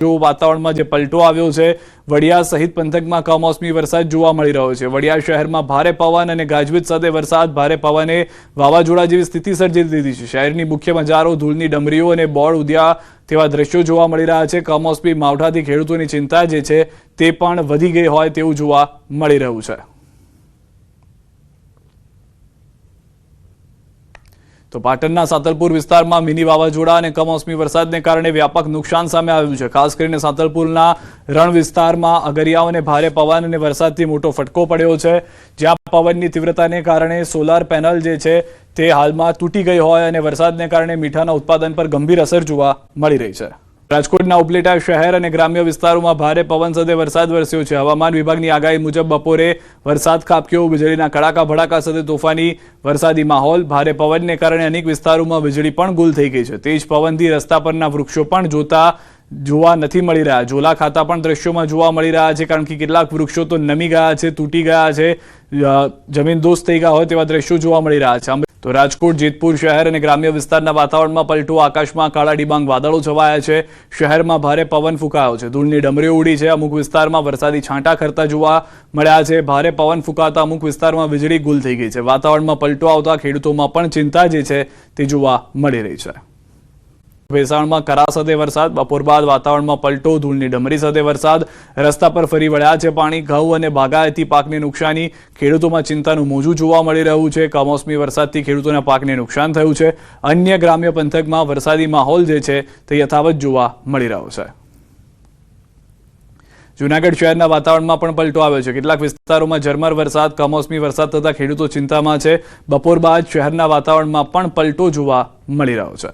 जो वातावरण में पलटो आव्यो छे। वडिया सहित पंथक में कमोसमी वरसाद जोवा मळी रह्यो छे। वडिया शहर में भारे पवन और गाजवीज साथे वरसाद, भारे पवने वावाझोड़ा जेवी स्थिति सर्जी दीधी छे। शहरनी मुख्य बजारो धूळनी डमरीओ और बोर्ड उड्या तेवा दृश्यो जोवा मळी रह्या छे। कमोसमी मावठाथी खेडूतोनी चिंता जे छे ते पण वधी गई होय तेवुं जोवा मळी रह्युं छे। तो पाटणना सातलपुर विस्तार में मिनी वावाझोड़ा और कमोसमी वरसाद ने कारण व्यापक नुकसान सामे आव्युं छे। खास करीने सातलपुरना रण विस्तार में अगरियाओं ने भारे पवन और वरसादथी मोटो फटको पड्यो छे। ज्यां पवननी तीव्रताने कारणे सोलार पेनल जे छे ते हालमां तूटी गई होय अने वरसादने कारणे मीठाना उत्पादन पर गंभीर असर जोवा मळी रही छे। राजकोटना उपलेटा शहर और ग्राम्य विस्तारों में भारे पवन साथे वरसाद वरस्यो छे। हवामान विभागनी आगाही मुजब बपोरे वरसाद खाबक्यो, वीजळीना कड़ाका भड़ाका साथे तोफानी वरसादी माहोल। भारे पवनने कारणे अनेक विस्तारों में वीजળી पण गुल थई गई छे। तेज पवनथी रस्ता परना वृक्षो पण जोवा नथी मळी रह्या। झोला खाता पण दृश्यों में जोवा मळी रह्या छे, कारण के केटलाक वृक्षो तो नमी गया छे, तूटी गया छे, जमीनदोस्त थई गया होय तेवा दृश्यो जोवा मळी रह्या छे। तो राजकोट जेतपुर शहर और ग्राम्य विस्तारना वातावरण में पलटो। आकाश में काला डिबांग वादळो छवाया छे। शहर में भारे पवन फूंकायो छे। धूळनी डमरीओ उड़ी छे। अमुक विस्तार में वरसादी छांटा खरता जोवा मळ्या छे। भारे पवन फूंकाता अमुक विस्तार में वीजળી गुल थई गई छे। वातावरण में पलटो आवता खेडूतोमां पण चिंता जे छे ते जोवा मळी रही छे। भेसाण में करा साथे वरसाद, बपोर बाद वातावरण में पलटो। धूळनी डमरी साथे वरसाद, रस्ता पर फरी वळ्या छे पाणी। घઉં અને બાગાયતી પાકને નુકસાની, ખેડૂતોમાં ચિંતાનું મોજું જોવા મળી રહ્યું છે। કમોસમી વરસાદથી ખેડૂતોના પાકને નુકસાન થયું છે। અન્ય ગ્રામ્ય પંથકમાં વરસાદી માહોલ જે છે તે યથાવત જોવા મળી રહ્યો છે। જૂનાગઢ શહેરના વાતાવરણમાં પણ પલટો આવ્યો છે। કેટલાક વિસ્તારોમાં ઝરમર વરસાદ, કમોસમી વરસાદ થતા ખેડૂતો ચિંતામાં છે। બપોર બાદ શહેરના વાતાવરણમાં પણ પલટો જોવા મળી રહ્યો છે।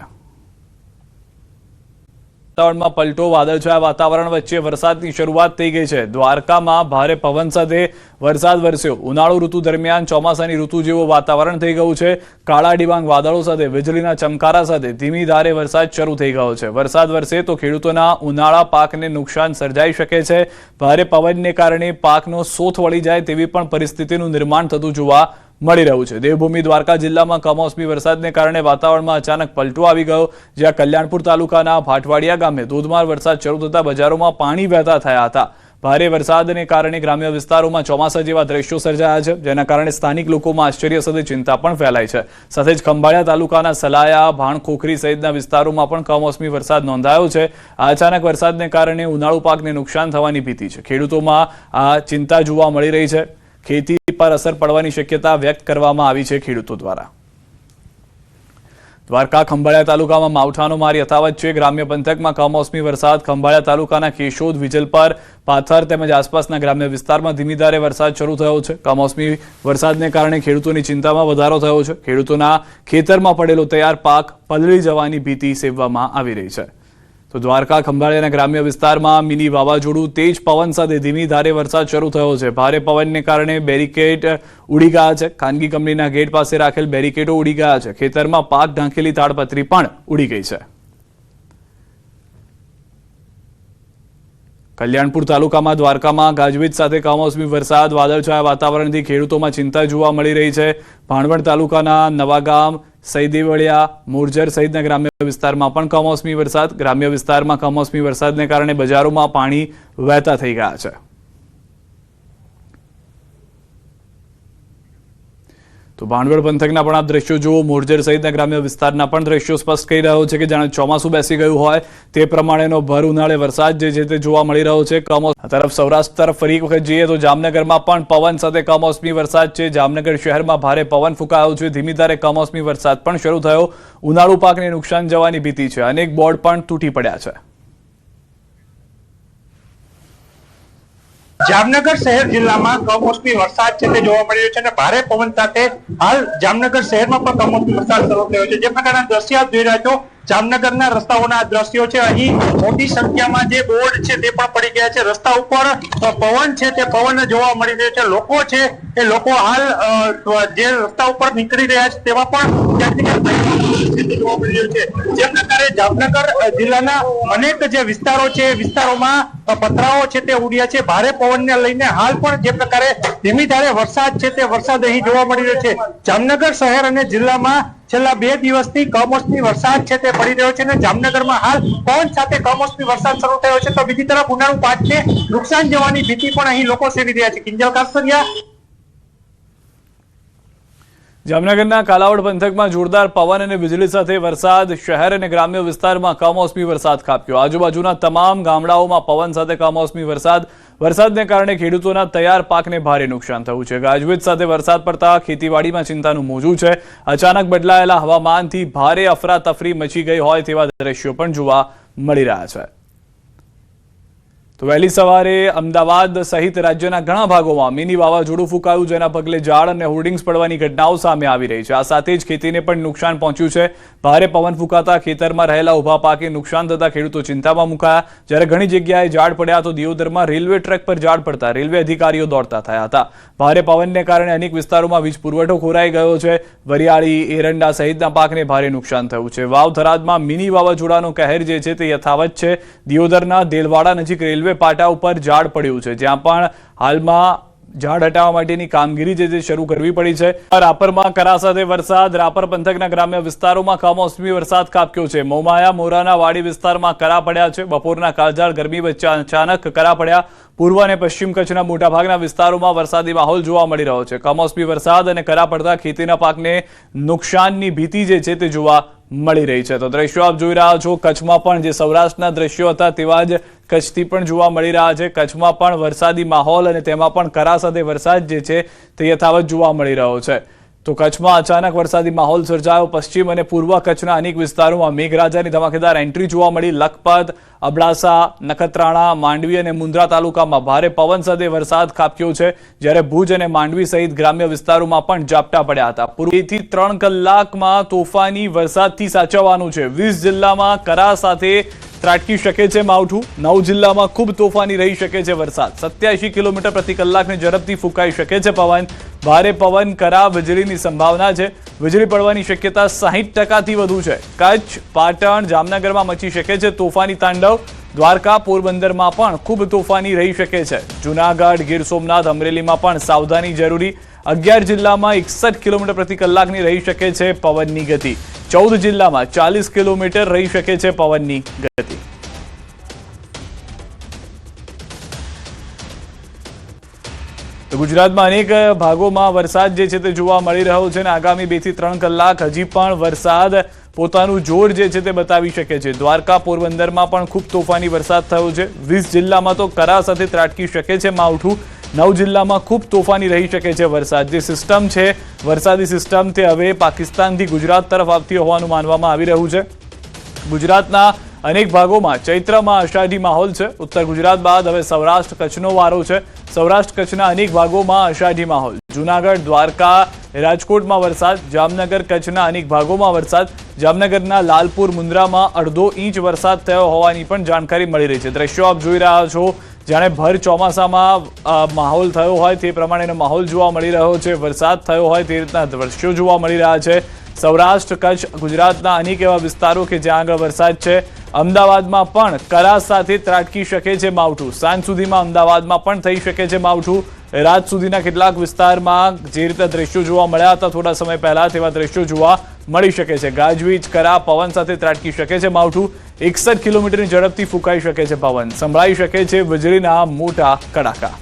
वातावरण में पलटो, वादळछाया वातावरण वच्चे वरसादनी शरूआत थई गई है। द्वारका में भारे पवन साथे वरसाद वरस्यो। उनाळु ऋतु दरमियान ચોમાસાની ऋतु जेवो वातावरण थई गयुं छे। काळा डिबांग वादळो साथे वीजळीना चमकारा साथे धीमी धारे वरसाद शरू थई गयो छे। वरसाद वरसे तो खेडूतोना उनाळा पाकने नुकसान सर्जाई शके छे। भारे पवनने कारणे पाकनो सोथ वળી જાય તેવી પણ પરિસ્થિતિનું નિર્માણ થતું જોવા મળી રહ્યું છે। દેવભૂમિ દ્વારકા જિલ્લામાં કમોસમી વરસાદને કારણે વાતાવરણમાં અચાનક પલટો આવી ગયો। જ્યાં કલ્યાણપુર તાલુકાના ભાટવાડિયા ગામે ધોધમાર વરસાદ શરૂ થતા બજારોમાં પાણી વહેતા થયા હતા। ભારે વરસાદને કારણે ગ્રામ્ય વિસ્તારોમાં ચોમાસા જેવા દ્રશ્યો સર્જાયા છે, જેના કારણે સ્થાનિક લોકોમાં આશ્ચર્ય સાથે ચિંતા પણ ફેલાઈ છે। સાથે જ ખંભાળિયા તાલુકાના સલાયા, ભાણખોખરી સહિતના વિસ્તારોમાં પણ કમોસમી વરસાદ નોંધાયો છે। આ અચાનક વરસાદને કારણે ઉનાળુ પાકને નુકસાન થવાની ભીતિ છે। ખેડૂતોમાં આ ચિંતા જોવા મળી રહી છે। खेती पर असर पड़वानी शक्यता व्यक्त करवामां आवी छे खेडूतो द्वारा। द्वारका खंभाळिया तालुका में मावठानो मार यथावत है। ग्राम्य पंथक में कमोसमी वरसाद। खंभाळिया तालुकाना केशोद, विजलपर, पाथर तेमज आसपासना ग्राम्य विस्तार में धीमी धारे वरसाद शरू थयो छे। कमोसमी वरसादने कारणे खेडूतोनी चिंतामां વધારો થયો છે। ખેડૂતોના ખેતરમાં પડેલો તૈયાર પાક પલળી જવાની ભીતિ સેવવામાં આવી રહી છે। तो द्वारका खंभाळियाना ग्राम्य विस्तार में मिनी वावाझोड़ू, तेज पवन साथे धीमी धारे वरसाद शरू थयो छे। भारे पवनने कारणे बेरिकेड उड़ी गया है। खानगी कंपनीना गेट पासे राखेल बेरिकेडो उड़ी गया है। खेतरमां पाक ढांकेली ताड़पत्री पण उड़ी गई है। कल्याणपुर तालुका में द्वारका में गाजवीज साथे कमोसमी वरसाद, वादळछाया वातावरणथी खेडूतोमां चिंता जोवा मळी रही है। भाणवड तालुकाना नवागाम, सईदेवळिया, मोरजर सहितना ग्राम्य विस्तार में पण कमोसमी वरसाद। ग्राम्य विस्तार में कमोसमी वरसादने कारणे बजारों में पाणी वहेता थई गया है। तो भाणवड पंथकना पण आप दृश्यो जुओ। मोरजर सहितना ग्राम्य विस्तारना पण दृश्यो स्पष्ट कही रह्यो छे के जाणे ચોમાસું बेसी गयुं होय ते प्रमाणेनो भर उनाळे वरसाद जे ते जोवा मळी रह्यो छे। कमोसमी तरफ सौराष्ट्र तरफ फरी एक वखत जईए तो जामनगरमां पण पवन साथे कमोसमी वरसाद छे। जामनगर शहेरमां भारे पवन फूंकायो छे। धीमी धारे कमोसमी वरसाद पण शरू थयो। उनाळु पाकने नुकसान जवानी भीति छे। अनेक बोर्ड पण तूटी पड्या छे। जामनगर शहर जिला में कमोसमी वरसाद जोवा मळी रह्यो छे। भारे पवन साथे हाल जामनगर शहर में पण कमोसमी वरसाद शरू थयो छे। जे प्रकारना दृश्य आप जोई रह्या छो, जामनगरना रस्ताओना दृश्यो छे। अहीं मोटी संख्यामां जे बोर्ड छे ते पण पड़ी गया छे। रस्ता उपर पवन छे ते पवन जोवा मळी रह्यो छे। लोको छे ए लोको हाल जे रस्ता उपर નીકળી રહ્યા છે તેમાં પણ જોવા મળી રહ્યું છે। જે પ્રકારે જામનગર જિલ્લાના અનેક જે વિસ્તારો છે, વિસ્તારોમાં પતરાઓ છે તે ઉડ્યા છે। ભારે પવનને લઈને હાલ પણ જે પ્રકારે ધીમી ધારે વરસાદ છે તે વરસાદ અહીં જોવા મળી રહ્યો છે। જામનગર શહેર અને જિલ્લામાં છેલ્લા 2 દિવસથી કમોસમી વરસાદ છે તે પડી રહ્યો છે અને જામનગરમાં હાલ પવન સાથે કમોસમી વરસાદ શરૂ થયો છે। તો બીજી તરફ ઉનાળુ પાકને નુકસાન જવાની ભીતિ પણ અહીં લોકો સેવી રહ્યા છે। કિંજલ કાસરિયા। જામનગરના કાલાવડ પંથકમાં જોરદાર પવન અને વીજળી સાથે વરસાદ, શહેર અને ગ્રામ્ય વિસ્તારમાં કમોસમી વરસાદ ખાબક્યો। આજુબાજુના તમામ ગામડાઓમાં પવન સાથે કમોસમી વરસાદને કારણે ખેડૂતોના તૈયાર પાકને ભારે નુકસાન થયું છે। ગાજવીજ સાથે વરસાદ પડતા ખેતીવાડીમાં ચિંતાનું મોજું છે। અચાનક બદલાયેલા હવામાનથી ભારે અફરાતફરી મચી ગઈ હોય તેવા દ્રશ્યો પણ જોવા મળી રહ્યા છે। તો વહેલી સવારે અમદાવાદ સહિત રાજ્યના ઘણા ભાગોમાં મિની વાવાઝોડું ફૂંકાયું, જેના પગલે ઝાડ અને હોર્ડિંગ્સ પડવાની ઘટનાઓ સામે આવી રહી છે। આ સાથે જ ખેતીને પણ નુકસાન પહોંચ્યું છે। ભારે પવન ફૂંકાતા ખેતરમાં રહેલા ઉભા પાકે નુકસાન થતા ખેડૂતો ચિંતામાં મુકાયા। જ્યારે ઘણી જગ્યાએ ઝાડ પડ્યા તો દિયોદરમાં રેલવે ટ્રેક પર ઝાડ પડતા રેલવે અધિકારીઓ દોડતા થયા હતા। ભારે પવનને કારણે અનેક વિસ્તારોમાં વીજ પુરવઠો ખોરાઈ ગયો છે। વરિયાળી, એરંડા સહિતના પાકને ભારે નુકસાન થયું છે। વાવ થરાદમાં મિની વાવાઝોડાનો કહેર જે છે તે યથાવત છે। દિયોદરના દેલવાડા નજીક રેલવે પાટા ઉપર ઝાડ પડ્યું છે, જ્યાં પણ હાલમાં ઝાડ હટાવવા માટેની કામગીરી જે શરૂ કરવી પડી છે। રાપરમાં કરા સાથે વરસાદ, રાપર પંથકના ગ્રામ્ય વિસ્તારોમાં કમોસમી વરસાદ ખાબક્યો છે। મોમાયા મોરાના વાડી વિસ્તારમાં કરા પડ્યા છે। બપોરના કાળઝાળ ગરમી વચ્ચે અચાનક કરા પડ્યા। પૂર્વ અને પશ્ચિમ કચ્છના મોટાભાગના વિસ્તારોમાં વરસાદી માહોલ જોવા મળી રહ્યો છે। કમોસમી વરસાદ અને કરા પડતા ખેતીના પાકને નુકસાનની ભીતિ જે છે તે જોવા મળી રહી છે। તો દ્રશ્યો આપ જોઈ રહ્યા છો, કચ્છમાં પણ જે સૌરાષ્ટ્રના દ્રશ્યો હતા તેવા જ કચ્છથી પણ જોવા મળી રહ્યા છે। કચ્છમાં પણ વરસાદી માહોલ અને તેમાં પણ કરા સાથે વરસાદ જે છે તે યથાવત જોવા મળી રહ્યો છે। તો કચ્છમાં અચાનક વરસાદી માહોલ સર્જાયો। પશ્ચિમ અને પૂર્વ કચ્છના અનેક વિસ્તારોમાં મેઘરાજાની ધમાકેદાર એન્ટ્રી જોવા મળી। લખપત, અબડાસા, નખત્રાણા, માંડવી અને મુન્દ્રા તાલુકામાં ભારે પવન સાથે વરસાદ ખાબક્યો છે, જ્યારે ભુજ અને માંડવી સહિત ગ્રામ્ય વિસ્તારોમાં પણ ઝાપટા પડ્યા હતા। પૂર્વથી 3 કલાકમાં તોફાની વરસાદથી સાચવવાનું છે। 20 જિલ્લામાં કરા સાથે ત્રાટકી શકે છે માવઠું। 9 જિલ્લામાં ખૂબ તોફાની રહી શકે છે વરસાદ। 87 કિલોમીટર પ્રતિ કલાકની ઝડપથી ફૂંકાઈ શકે છે પવન। ભારે પવન, કરા, વીજળીની સંભાવના છે। વીજળી પડવાની શક્યતા 60%થી વધુ છે। કચ્છ, પાટણ, જામનગરમાં મચી શકે છે તોફાની તાંડવ। દ્વારકા, પોરબંદરમાં પણ ખૂબ તોફાની રહી શકે છે। જૂનાગઢ, ગીર સોમનાથ, અમરેલીમાં પણ સાવધાની જરૂરી। 11 જિલ્લામાં 61 કિલોમીટર પ્રતિ કલાકની રહી શકે છે પવનની ગતિ। 14 જિલ્લામાં 40 કિલોમીટર રહી શકે છે પવનની ગતિ। તો ગુજરાતમાં અનેક ભાગોમાં વરસાદ જે છે તે જોવા મળી રહ્યો છે અને આગામી 2 થી 3 કલાક હજી પણ વરસાદ પોતાનું જોર જે છે તે બતાવી શકે છે। દ્વારકા, પોરબંદરમાં પણ ખૂબ તોફાની વરસાદ થયો છે। 20 જિલ્લામાં તો કરા સાથે ત્રાટકી શકે છે માવઠું। 9 જિલ્લામાં ખૂબ તોફાની રહી શકે છે વરસાદ। જે સિસ્ટમ છે, વરસાદી સિસ્ટમ તે હવે પાકિસ્તાનથી ગુજરાત તરફ આવતી હોવાનું માનવામાં આવી રહ્યું છે। ગુજરાતના અનેક ભાગોમાં ચૈત્રમાં અષાઢી માહોલ છે। ઉત્તર ગુજરાત બાદ હવે સૌરાષ્ટ્ર કચ્છનો વારો છે। સૌરાષ્ટ્ર કચ્છના અનેક ભાગોમાં અષાઢી માહોલ। જૂનાગઢ, દ્વારકા, રાજકોટમાં વરસાદ। જામનગર, કચ્છના અનેક ભાગોમાં વરસાદ। જામનગરના લાલપુર, મુન્દ્રામાં 1/2 ઇંચ વરસાદ થયો હોવાની પણ જાણકારી મળી રહી છે। દ્રશ્યો આપ જોઈ રહ્યા છો, જાણે ભર ચોમાસામાં માહોલ થયો હોય તે પ્રમાણેનો માહોલ જોવા મળી રહ્યો છે। વરસાદ થયો હોય તે રીતના દ્રશ્યો જોવા મળી રહ્યા છે। સૌરાષ્ટ્ર, કચ્છ, ગુજરાતના અનેક એવા વિસ્તારો કે જ્યાં આગળ વરસાદ છે। અમદાવાદમાં પણ કરા સાથે ત્રાટકી શકે છે માવઠું। સાંજ સુધીમાં અમદાવાદમાં પણ થઈ શકે છે માવઠું। રાત સુધીના કેટલાક વિસ્તારમાં જે રીતે દ્રશ્યો જોવા મળ્યા હતા થોડા સમય પહેલા તેવા દ્રશ્યો જોવા મળી શકે છે। ગાજવીજ, કરા, પવન સાથે ત્રાટકી શકે છે માવઠું। 61 કિલોમીટરની ઝડપથી ફૂંકાઈ શકે છે પવન। સંભળાઈ શકે છે વીજળીના મોટા કડાકા।